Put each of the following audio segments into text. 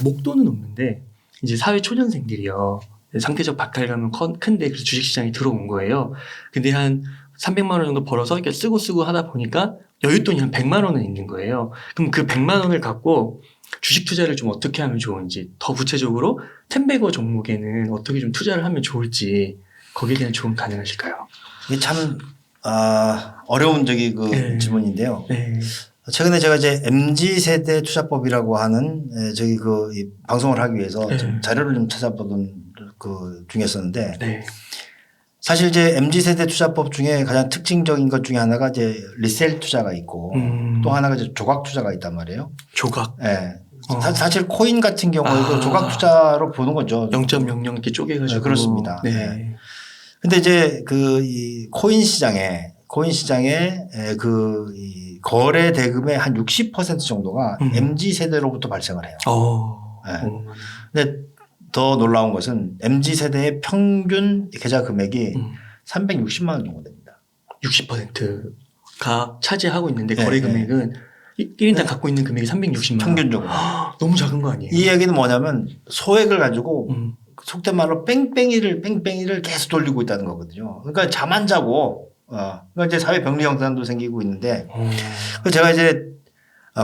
목돈은 없는데 이제 사회 초년생들이요. 상대적 박탈감은 큰데 그래서 주식시장에 들어온 거예요. 근데 한 300만 원 정도 벌어서 이렇게 쓰고 하다 보니까 여윳돈이 한 100만 원은 있는 거예요. 그럼 그 100만 원을 갖고 주식 투자를 좀 어떻게 하면 좋은지, 더 구체적으로 텐베거 종목에는 어떻게 좀 투자를 하면 좋을지, 거기에 대한 조언 가능하실까요? 이게 참 어려운 네. 질문인데요. 네. 최근에 제가 이제 MZ 세대 투자법이라고 하는 이 방송을 하기 위해서 네. 좀 자료를 좀 찾아보던 그 중이었었는데 네. 사실 이제 MZ 세대 투자법 중에 가장 특징적인 것 중에 하나가 이제 리셀 투자가 있고 또 하나가 이제 조각 투자가 있단 말이에요. 조각. 네. 사실 코인 같은 경우에도 아. 조각 투자로 보는 거죠. 0.00 이렇게 쪼개가지고. 네, 그렇습니다. 네. 네. 근데 이제 이 코인 시장에 이 거래 대금의 한 60% 정도가 MZ 세대로부터 발생을 해요. 네. 근데 더 놀라운 것은 MZ 세대의 평균 계좌 금액이 360만 원 정도 됩니다. 60%가 차지하고 있는데 네, 거래 금액은 1인당 갖고 있는 금액이 360만 원. 평균적으로. 너무 작은 거 아니에요? 이 얘기는 뭐냐면 소액을 가지고 속된 말로 뺑뺑이를 계속 돌리고 있다는 거거든요. 그러니까 잠 안 자고 그러니까 이제 사회 병리 형상도 생기고 있는데 그래서 제가 이제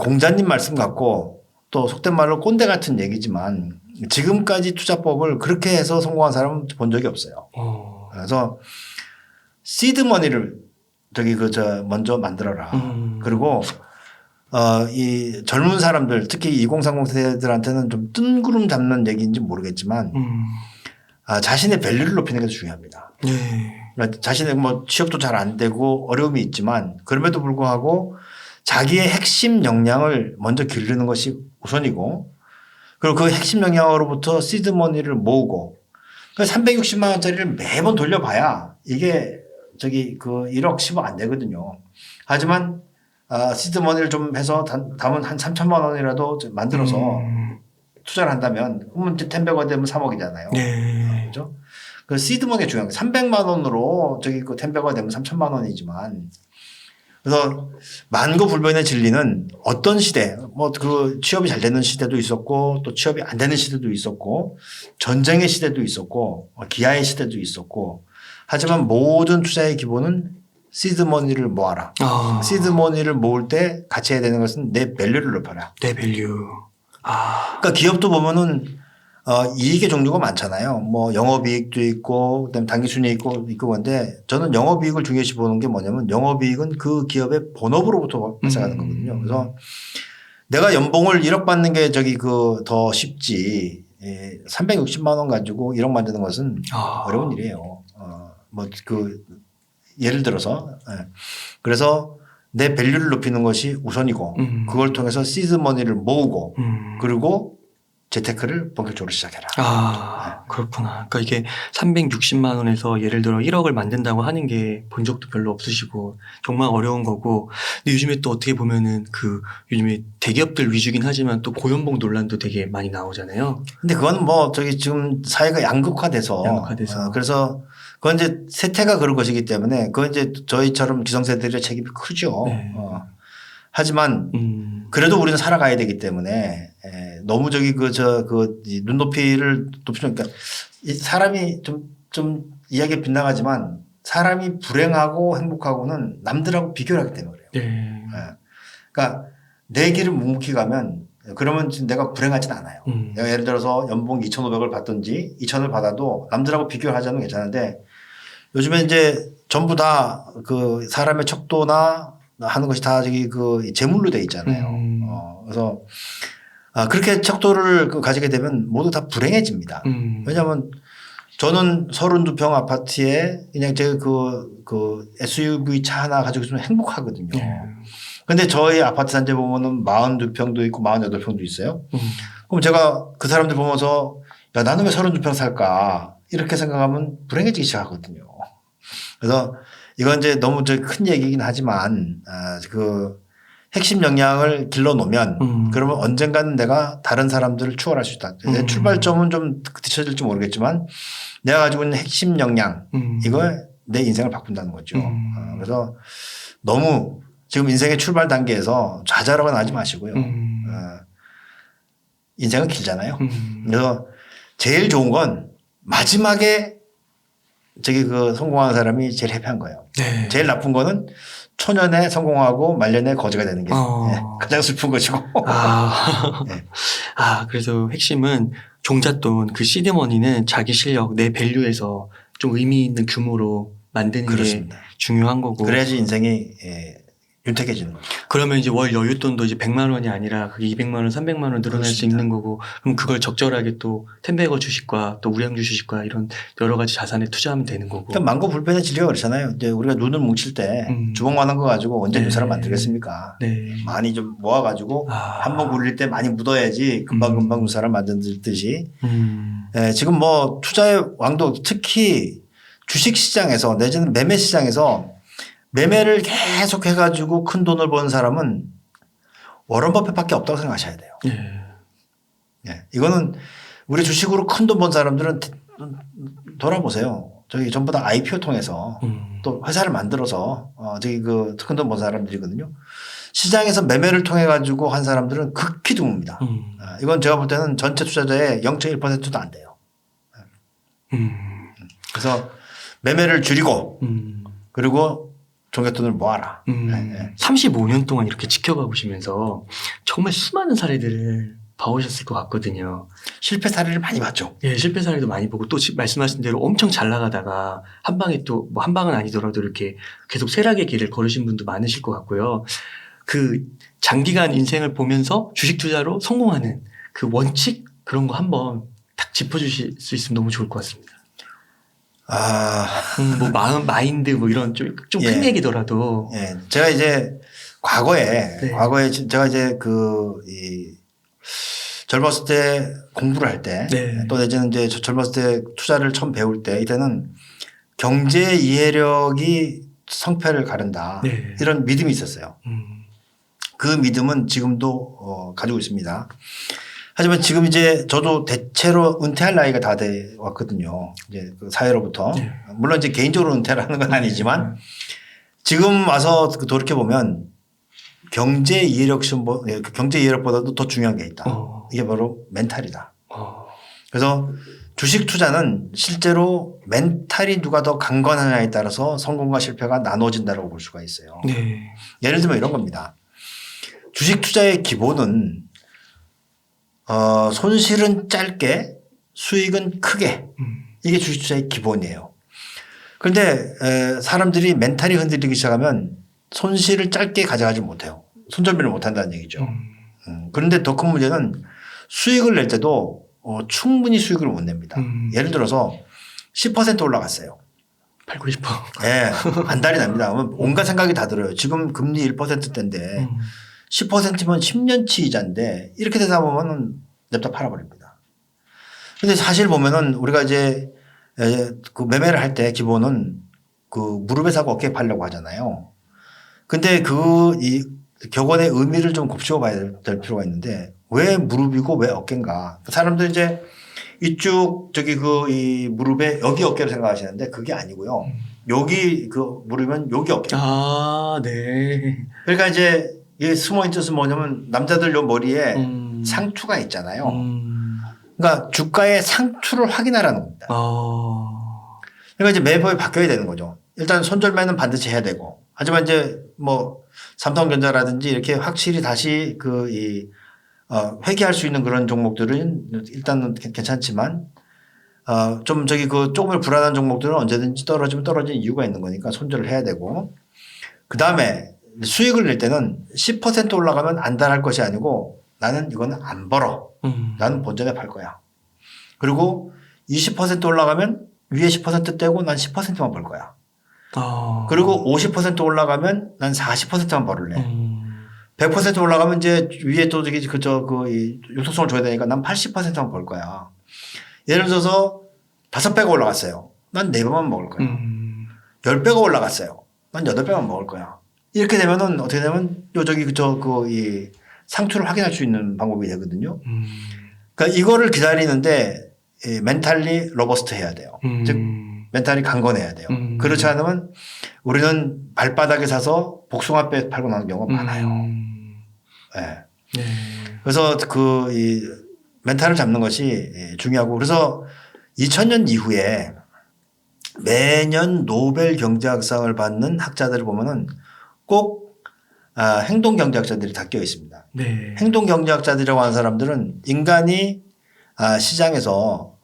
공자님 말씀 같고 또 속된 말로 꼰대 같은 얘기지만 지금까지 투자법을 그렇게 해서 성공한 사람은 본 적이 없어요. 그래서 시드머니를 먼저 만들어라. 그리고 이 젊은 사람들 특히 2030 세대들한테는 좀 뜬구름 잡는 얘기인지 모르겠지만 자신의 밸류를 높이는 게 중요합니다. 네. 그러니까 자신의 뭐 취업도 잘 안 되고 어려움이 있지만 그럼에도 불구하고 자기의 핵심 역량을 먼저 기르는 것이 우선이고 그리고 그 핵심 역량으로부터 시드머니를 모으고 360만 원짜리를 매번 돌려봐야 이게 그 1억 10억 안 되거든요. 하지만 시드머니를 좀 해서 담은 한 3천만 원이라도 만들어서 투자를 한다면 그러면 이제 10배가 되면 3억이잖아요. 네. 그렇죠? 그 시드머니가 중요한 거예요. 300만 원으로 그 10배가 되면 3천만 원이지만 그래서 만고불변의 진리는 어떤 시대 뭐 그 취업이 잘 되는 시대도 있었고 또 취업이 안 되는 시대도 있었고 전쟁의 시대도 있었고 기아의 시대도 있었고 하지만 모든 투자의 기본은 시드머니를 모아라. 시드머니를 모을 때 같이 해야 되는 것은 내 밸류를 높여라. 내 밸류. 그러니까 기업도 보면은 이익의 종류가 많잖아요. 뭐 영업이익도 있고 그다음에 당기순이익도 있고 건데 저는 영업이익을 중요시 보는 게 뭐냐면 영업이익은 그 기업의 본업으로부터 발생하는 거거든요. 그래서 내가 연봉을 1억 받는 게 더 쉽지 360만 원 가지고 1억 만드는 것은 어려운 일이에요. 예를 들어서 그래서 내 밸류를 높이는 것이 우선이고 그걸 통해서 시드머니를 모으고 그리고 재테크를 본격적으로 시작해라. 그렇구나. 그러니까 이게 360만 원에서 예를 들어 1억을 만든다고 하는 게 본 적도 별로 없으시고 정말 어려운 거고. 근데 요즘에 또 어떻게 보면은 요즘에 대기업들 위주긴 하지만 또 고연봉 논란도 되게 많이 나오잖아요. 근데 그건 지금 사회가 양극화돼서 그래서 그건 이제 세태가 그런 것이기 때문에 그건 이제 저희처럼 기성세대들의 책임이 크죠. 네. 하지만 그래도 우리는 살아가야 되기 때문에 너무 눈높이를 높이는 그러니까 사람이 좀 이야기가 빗나가지만 사람이 불행하고 행복하고는 남들하고 비교를 하기 때문에 그래요. 네. 그러니까 내 길을 묵묵히 가면 그러면 내가 불행하진 않아요. 내가 예를 들어서 연봉 2,500을 받든지 2,000을 받아도 남들하고 비교를 하자면 괜찮은데 요즘에 이제 전부 다 그 사람의 척도나 하는 것이 다 재물로 돼 있잖아요. 그래서 그렇게 척도를 가지게 되면 모두 다 불행해집니다. 왜냐하면 저는 32평 아파트에 그냥 그 SUV 차 하나 가지고 있으면 행복하거든요. 근데 저희 아파트 단지에 보면은 42평도 있고 48평도 있어요. 그럼 제가 그 사람들 보면서 야, 나는 왜 32평 살까? 이렇게 생각하면 불행해지기 시작하거든요. 그래서 이건 이제 너무 큰 얘기긴 하지만 그 핵심 역량을 길러 놓으면 그러면 언젠가는 내가 다른 사람들을 추월할 수 있다. 내 출발점은 좀 뒤처질지 모르겠지만 내가 가지고 있는 핵심 역량 이걸 내 인생을 바꾼다는 거죠. 그래서 너무 지금 인생의 출발 단계에서 좌절하거나 하지 마시고요. 인생은 길잖아요. 그래서 제일 좋은 건 마지막에 저기 그 성공한 사람이 제일 해피한 거예요. 네. 제일 나쁜 거는 초년에 성공하고 말년에 거지가 되는 게 가장 슬픈 것이고. 네. 그래서 핵심은 종잣돈 그 시드머니는 자기 실력, 내 밸류에서 좀 의미 있는 규모로 만드는 그렇습니다. 게 중요한 거고. 그래야지 인생이 윤택해지는 거죠. 그러면 이제 월 여윳돈도 이제 100만 원이 아니라 그게 200만 원, 300만 원 늘어날 수 그렇습니다. 있는 거고, 그럼 그걸 적절하게 또 텐베거 주식과 또 우량주 주식과 이런 여러 가지 자산에 투자하면 되는 거고. 그러니까 만고불변의 진리가 그렇잖아요. 이제 우리가 눈을 뭉칠 때 주먹만한 거 가지고 언제 눈사람 만들겠습니까? 네. 많이 좀 모아가지고 한번 굴릴 때 많이 묻어야지 금방금방 눈사람 만들듯이. 지금 뭐 투자의 왕도 특히 주식 시장에서 내지는 매매 시장에서 매매를 계속 해가지고 큰 돈을 버는 사람은 워런 버핏밖에 없다고 생각하셔야 돼요. 예. 이거는 우리 주식으로 큰 돈 번 사람들은 돌아보세요. 저기 전부 다 IPO 통해서 또 회사를 만들어서 저기 그 큰 돈 번 사람들이거든요. 시장에서 매매를 통해 가지고 한 사람들은 극히 드뭅니다. 이건 제가 볼 때는 전체 투자자의 0.1%도 안 돼요. 그래서 매매를 줄이고 그리고 종잣돈을 모아라. 35년 동안 이렇게 지켜봐 보시면서 정말 수많은 사례들을 봐오셨을 것 같거든요. 실패 사례를 많이 봤죠. 예, 실패 사례도 많이 보고 또 말씀하신 대로 엄청 잘 나가다가 한 방에 또 뭐 한 방은 아니더라도 이렇게 계속 쇠락의 길을 걸으신 분도 많으실 것 같고요. 그 장기간 인생을 보면서 주식 투자로 성공하는 그 원칙 그런 거 한번 딱 짚어주실 수 있으면 너무 좋을 것 같습니다. 뭐 마인드 뭐 이런 좀 큰 얘기더라도. 예. 제가 이제 과거에 제가 이제 젊었을 때 공부를 할 때 또 내지는 이제 젊었을 때 투자를 처음 배울 때 이때는 경제 이해력이 성패를 가른다. 이런 믿음이 있었어요. 그 믿음은 지금도 가지고 있습니다. 하지만 지금 이제 저도 대체로 은퇴할 나이가 다 돼 왔거든요. 이제 그 사회로부터. 물론 이제 개인적으로 은퇴를 하는 건 아니지만 지금 와서 돌이켜보면 경제 이해력 시험, 경제 이해력보다도 더 중요한 게 있다. 이게 바로 멘탈이다. 그래서 주식 투자는 실제로 멘탈이 누가 더 강건하냐에 따라서 성공과 실패가 나눠진다고 볼 수가 있어요. 예를 들면 이런 겁니다. 주식 투자의 기본은 손실은 짧게 수익은 크게 이게 주식 투자의 기본이에요. 그런데 사람들이 멘탈이 흔들리기 시작하면 손실을 짧게 가져가지 못해요. 손절매를 못한다는 얘기죠. 그런데 더 큰 문제는 수익을 낼 때도 충분히 수익을 못 냅니다. 예를 들어서 10% 올라갔어요. 팔고 싶어. 네, 안달이 납니다. 온갖 생각이 다 들어요. 지금 금리 1%대인데 10%면 10년치 이자인데 이렇게 되다 보면은 냅다 팔아버립니다. 근데 사실 보면은 우리가 이제 그 매매를 할 때 기본은 그 무릎에 사고 어깨에 팔려고 하잖아요. 근데 이 격언의 의미를 좀 곱씹어 봐야 될 필요가 있는데 왜 무릎이고 왜 어깨인가. 사람들 이제 이쪽 저기 이 무릎에 여기 어깨를 생각하시는데 그게 아니고요. 여기 그 무릎은 여기 어깨. 네. 그러니까 이제 이게 숨어 있는 뜻은 뭐냐면 남자들 요 머리에 상투가 있잖아요. 그러니까 주가의 상투를 확인하라는 겁니다. 그러니까 이제 매번 바뀌어야 되는 거죠. 일단 손절매는 반드시 해야 되고 하지만 이제 뭐 삼성전자라든지 이렇게 확실히 다시 회귀할 수 있는 그런 종목들은 일단은 괜찮지만 좀 조금 불안한 종목들은 언제든지 떨어지면 떨어지는 이유가 있는 거니까 손절을 해야 되고 그 다음에 수익을 낼 때는 10% 올라가면 안달할 것이 아니고 나는 이거는 안 벌어. 나는 본전에 팔 거야. 그리고 20% 올라가면 위에 10% 떼고 난 10%만 벌 거야. 그리고 50% 올라가면 난 40%만 벌을래. 100% 올라가면 이제 위에 또 융통성을 줘야 되니까 난 80%만 벌 거야. 예를 들어서 5배가 올라갔어요. 난 4배만 먹을 거야. 10배가 올라갔어요. 난 8배만 먹을 거야. 이렇게 되면은 어떻게 되면 이 상투를 확인할 수 있는 방법이 되거든요. 그러니까 이거를 기다리는데 멘탈리 로버스트 해야 돼요. 즉 멘탈이 강건해야 돼요. 그렇지 않으면 우리는 발바닥에 사서 복숭아뼈 팔고 나는 경우가 많아요. 네. 그래서 멘탈을 잡는 것이 중요하고 그래서 2000년 이후에 매년 노벨 경제학상을 받는 학자들을 보면은 꼭 행동 경제학자들이 다 껴 있습니다. 네. 행동 경제학자들이라고 하는 사람들은 인간이 시장에서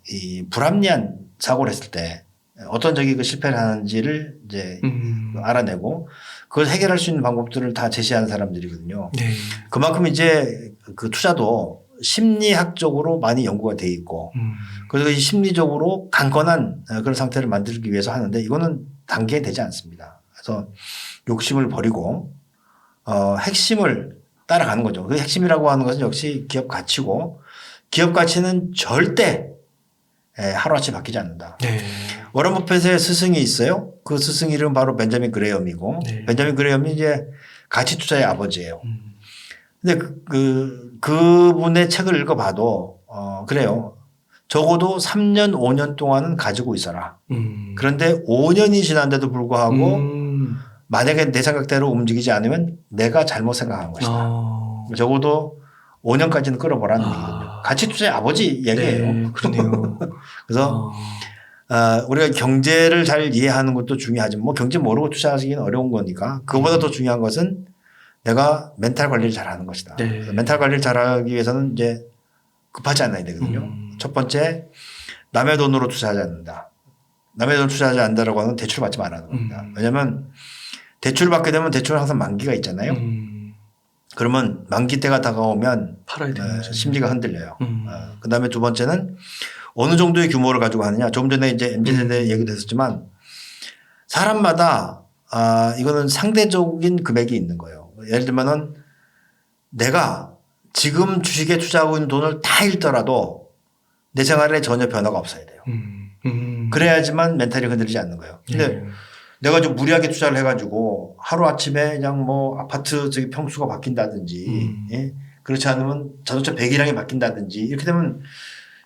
이 불합리한 사고를 했을 때 어떤 적이 그 실패를 하는지를 이제 알아내고 그걸 해결할 수 있는 방법들을 다 제시하는 사람들이거든요. 네. 그만큼 이제 그 투자도 심리학적으로 많이 연구가 돼 있고 그래서 이 심리적으로 강건한 그런 상태를 만들기 위해서 하는데 이거는 단계에 되지 않습니다. 그래서 욕심을 버리고 핵심을 따라가는 거죠. 그 핵심이라고 하는 것은 역시 기업 가치고 기업 가치는 절대 하루아침에 바뀌지 않는다. 네. 워런 버핏의 스승이 있어요. 그 스승 이름은 바로 벤자민 그레이엄이고 네. 벤자민 그레이엄이 이제 가치 투자의 아버지예요. 근데 그분의 책을 읽어봐도 그래요. 적어도 3년, 5년 동안은 가지고 있어라. 그런데 5년이 지난데도 불구하고 만약에 내 생각대로 움직이지 않으면 내가 잘못 생각한 것이다. 적어도 5년까지는 끌어보라는 얘기거든요. 가치 투자의 아버지 얘기예요. 네, 그러네요. 그래서 우리가 경제를 잘 이해하는 것도 중요하지만 뭐 경제 모르고 투자하기는 어려운 거니까 그거보다 더 중요한 것은 내가 멘탈 관리를 잘하는 것이다. 네. 그래서 멘탈 관리를 잘하기 위해서는 이제 급하지 않아야 되거든요. 첫 번째 남의 돈으로 투자하지 않는다. 남의 돈으로 투자하지 않는다라고 하는 대출 받지 말라는 겁니다. 왜냐하면 대출을 받게 되면 대출은 항상 만기가 있잖아요. 그러면 만기 때가 다가오면 팔아야 되는 거죠. 심리가 흔들려요. 그다음에 두 번째는 어느 정도의 규모를 가지고 하느냐. 조금 전에 이제 MZ세대 얘기도 했었지만 사람마다 이거는 상대적인 금액이 있는 거예요. 예를 들면은 내가 지금 주식에 투자하고 있는 돈을 다 잃더라도 내 생활에 전혀 변화가 없어야 돼요. 그래야지만 멘탈이 흔들리지 않는 거예요. 근데 내가 좀 무리하게 투자를 해가지고 하루아침에 그냥 뭐 아파트 저기 평수가 바뀐다든지 예? 그렇지 않으면 자동차 배기량이 바뀐다든지 이렇게 되면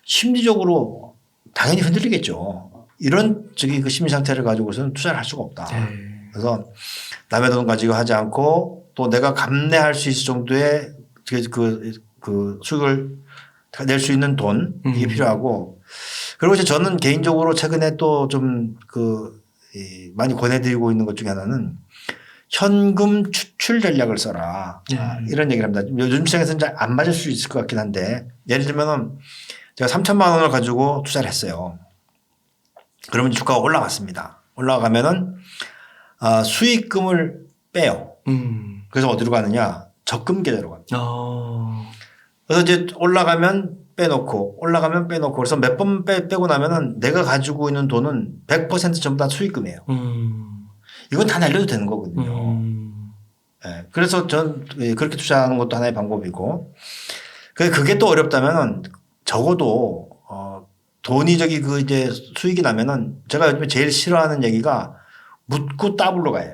심리적으로 당연히 흔들리겠죠. 이런 저기 그 심리 상태를 가지고서는 투자를 할 수가 없다. 그래서 남의 돈 가지고 하지 않고 또 내가 감내할 수 있을 정도의 그 수익을 낼 수 있는 돈 이게 필요하고 그리고 이제 저는 개인적으로 최근에 또 좀 많이 권해드리고 있는 것 중에 하나는 현금 추출 전략을 써라. 이런 얘기를 합니다. 요즘 시장에서는 잘 안 맞을 수 있을 것 같긴 한데 예를 들면은 제가 3천만 원을 가지고 투자를 했어요. 그러면 주가가 올라갔습니다. 올라가면은 수익금을 빼요. 그래서 어디로 가느냐? 적금 계좌로 갑니다. 그래서 이제 올라가면 빼놓고 올라가면 빼놓고 그래서 몇 번 빼고 나면은 내가 가지고 있는 돈은 100% 전부 다 수익금이에요. 이건 다 날려도 되는 거거든요. 네. 그래서 전 그렇게 투자하는 것도 하나의 방법이고 그게 또 어렵다면은 적어도 돈이 저기 이제 수익이 나면은 제가 요즘에 제일 싫어하는 얘기가 묻고 따블로 가요.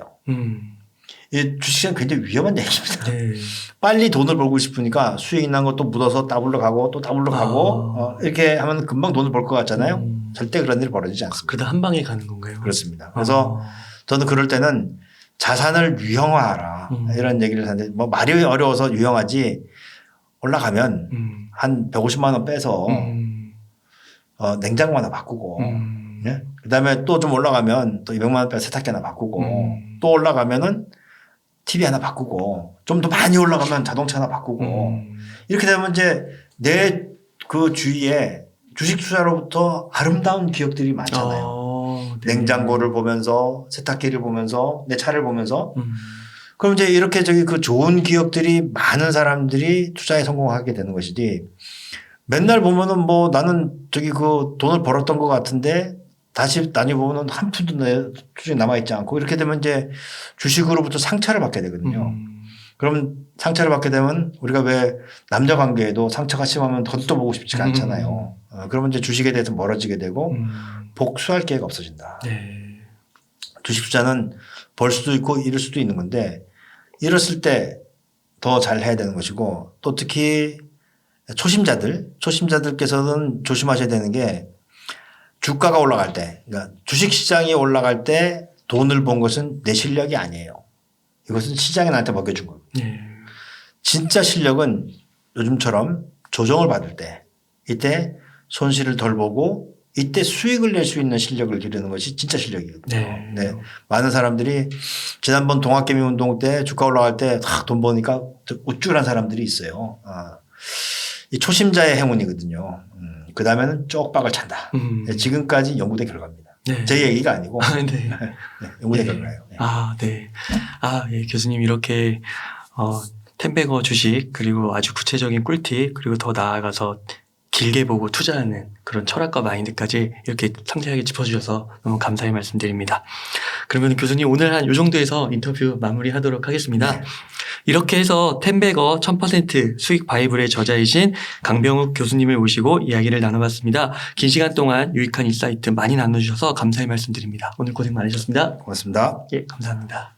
이 주식은 굉장히 위험한 얘기입니다. 네. 빨리 돈을 벌고 싶으니까 수익이 난 것도 묻어서 따블로 가고 또 따블로 가고 이렇게 하면 금방 돈을 벌 것 같잖아요. 절대 그런 일이 벌어지지 않습니다. 그러다 한 방에 가는 건가요? 그렇습니다. 그래서 저는 그럴 때는 자산을 유형화하라 이런 얘기를 하는데 뭐 말이 어려워서 유형하지 올라가면 한 150만 원 빼서 냉장고 하나 바꾸고 예? 그다음에 또 좀 올라가면 또 200만 원 빼서 세탁기 하나 바꾸고 또 올라가면은 TV 하나 바꾸고 좀 더 많이 올라가면 자동차 하나 바꾸고 이렇게 되면 이제 내 그 주위에 주식 투자로부터 아름다운 기억들이 많잖아요. 네. 냉장고를 보면서 세탁기를 보면서 내 차를 보면서 그럼 이제 이렇게 저기 그 좋은 기억들이 많은 사람들이 투자에 성공하게 되는 것이지 맨날 보면은 뭐 나는 저기 그 돈을 벌었던 것 같은데 다시 보면은 한 푼도 내 수익이 남아있지 않고 이렇게 되면 이제 주식으로부터 상처를 받게 되거든요. 그럼 상처를 받게 되면 우리가 왜 남녀 관계에도 상처가 심하면 더도 보고 싶지가 않잖아요. 그러면 이제 주식에 대해서 멀어지게 되고 복수할 기회가 없어진다. 네. 주식 투자는 벌 수도 있고 잃을 수도 있는 건데 잃었을 때 더 잘 해야 되는 것이고 또 특히 초심자들께서는 조심하셔야 되는 게 주가가 올라갈 때 그러니까 주식 시장이 올라갈 때 돈을 번 것은 내 실력이 아니에요. 이것은 시장이 나한테 먹여준 겁니다. 네. 진짜 실력은 요즘처럼 조정을 받을 때 이때 손실을 덜 보고 이때 수익을 낼 수 있는 실력을 기르는 것이 진짜 실력이거든요. 네. 네. 많은 사람들이 지난번 동학개미 운동 때 주가 올라갈 때 돈 버니까 우쭐한 사람들이 있어요. 이 초심자의 행운이거든요. 그 다음에는 쪽박을 찬다. 네, 지금까지 연구된 결과입니다. 네. 제 얘기가 아니고 네. 네, 연구된 네. 결과예요. 네. 네. 예, 교수님 이렇게 텐베거 주식 그리고 아주 구체적인 꿀팁 그리고 더 나아가서 길게 보고 투자하는 그런 철학과 마인드까지 이렇게 상세하게 짚어주셔서 너무 감사의 말씀드립니다. 그러면 교수님 오늘 한 요 정도에서 인터뷰 마무리하도록 하겠습니다. 네. 이렇게 해서 텐베거 1000% 수익 바이블의 저자이신 강병욱 교수님을 모시고 이야기를 나눠봤습니다. 긴 시간 동안 유익한 인사이트 많이 나눠주셔서 감사의 말씀드립니다. 오늘 고생 많으셨습니다. 고맙습니다. 예, 감사합니다.